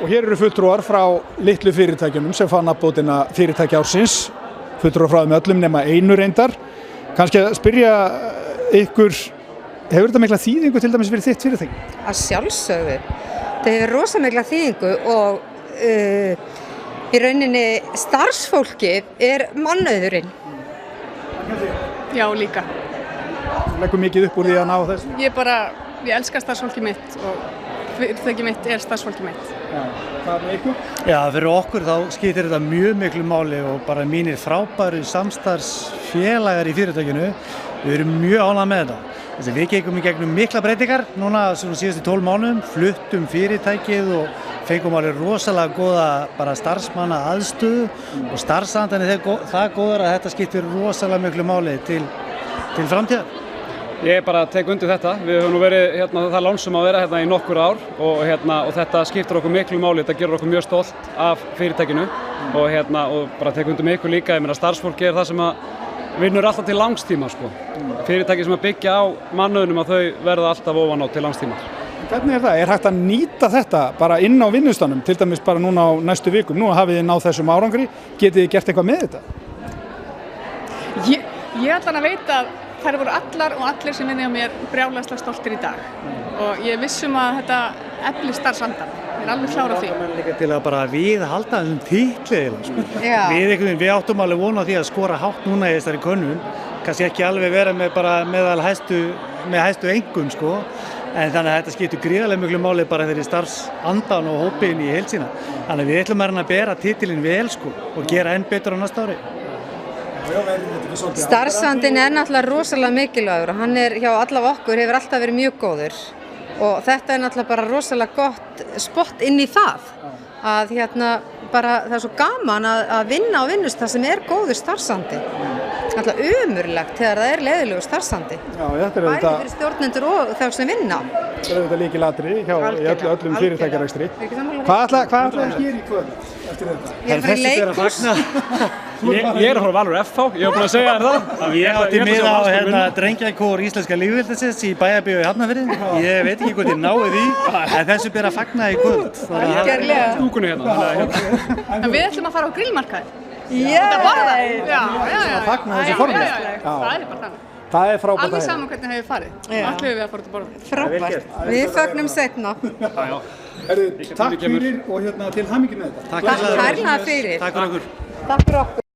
og hér eru fulltrúar frá litlu fyrirtækjunum sem fá nafnbótina fyrirtæki ársins, fulltrúar frá þeim öllum nema einu reyndar. Kannski að spyrja ykkur, hefur þetta mikla þýðingu til dæmis fyrir þitt fyrirtæki? Að sjálfsögðu. Það hefur rosa mikla þýðingu og í rauninni starfsfólkið er mannauðurinn. Já, líka. Leggur mikið upp úr því að ná þessu? Ég elska starfsfólkið mitt og fyrirtækið mitt er starfsfólkið mitt. Já, hvað er með ykkur? Já, fyrir okkur þá skiptir þetta mjög miklu máli og bara mínir frábæru samstarfsfélagar í fyrirtækinu, við erum mjög ánægð með þetta. Þessi við gengum í gegnum mikla breytingar núna svona síðustu 12 mánuðum, fluttum fyrirtækið og fengum alveg rosalega góða bara starfsmanna aðstöðu og starfsandan er það góður að þetta skiptir rosalega miklu máli til framtíðar. Ég bara tek undir þetta. Við höfum nú verið það lánsum að vera í nokkur ár og þetta skiptir okkur miklu máli, þetta gerur okkur mjög stolt af fyrirtækinu og bara tek undir með ykkur líka. Ég meina starfsfólki er það sem að vinnur alltaf til langstíma sko. Fyrirtæki sem að byggja á mannauðnum að þau verða alltaf ofan á til langstíma. Hvernig er það? Er hægt að nýta þetta bara inn á vinnustanum, til dæmis bara núna á næstu vikum? Nú hafið þið náð þessum árangri, getið þið gert eitthvað með þetta? Ég ætla að veita að þær voru allar og allir sem vinna hjá mér brjálæðislega stoltir í dag og ég vissum að þetta eflir starfsandann. Ég er alveg klár á því. Líka til að bara viðhalda þessum titli sko. Við áttum alveg vona á því að skora hátt núna í þessari könnun, kannski ekki alveg vera með bara meðal hæstu einkunn sko. En þannig að þetta skiptir gríðarlega miklu máli bara fyrir starfsandan og hópinn í heild sína. Þannig að við ætlum að bera titilinn vel sko og gera enn betur á næsta ári. Starfsandinn er náttúrulega rosalega mikilvægur og hann er hjá allavega okkur hefur alltaf verið mjög góður og þetta er náttúrulega bara rosalega gott spott inn í það að bara það er svo gaman að vinna á vinnustað sem er góður starfsandi. Alltaf umurlegt þegar það er leiðilegur starfsandi. Bæði fyrir stjórnendur og þá sem vinna. Þetta er þetta lykilatriði hjá öllum fyrirtækjarekstri. Hvað ætlaði að gera í kvöld eftir þetta? Ég er að fara í leikhús. Ég er að horfa Valur FH, ég hef búin að segja þér það. Ég átti miða á drengjakór íslenska lífveldisins í Bæjarbíó í Hafnarfirði. Ég veit ekki hvort ég náði því, en þessu ber að fagna í kvöld. Stúkunni En við ætlum að fara á grillmarkaði. Já, að fagna þessu formi. Það er bara þannig. Það er frábært að Alveg saman hvernig hefur farið. Allir við að fara út að borða. frábært. Við fögnum seinna. Takk fyrir og til hamingju með þetta. Takk kærlega fyrir. Takk fyrir okkur. Takk fyrir okkur.